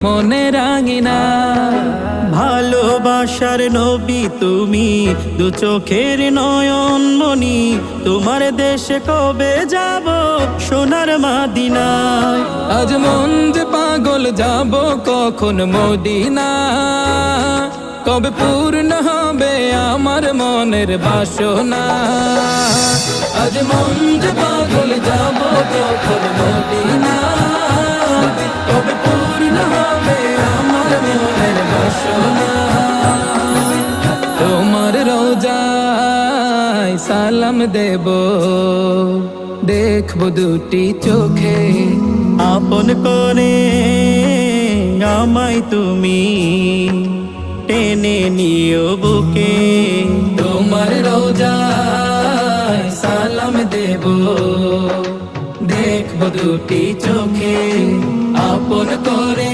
মনে রাঙিনা। ভালোবাসার নবী তুমি, দু চোখের নয়ন মনি, তোমার দেশে কবে যাব সোনার মদিনায়। আজ মন যে পাগল, যাব কখন মদিনা, কবে পূর্ণ হবে আমার মনের বাসনা। আজ মন যে পাগল, যাব কখন মদিনা, কবে পূর্ণ হবে আমার মনের বাসনা। তোমার রোজায় সালাম দেব, দেখব দুটি চোখে, আপন করে আমায় তুমি টেনে নিও বুকে। তোমার রোজায় সালাম দেব, দেখব দুটি চোখে, আপন করে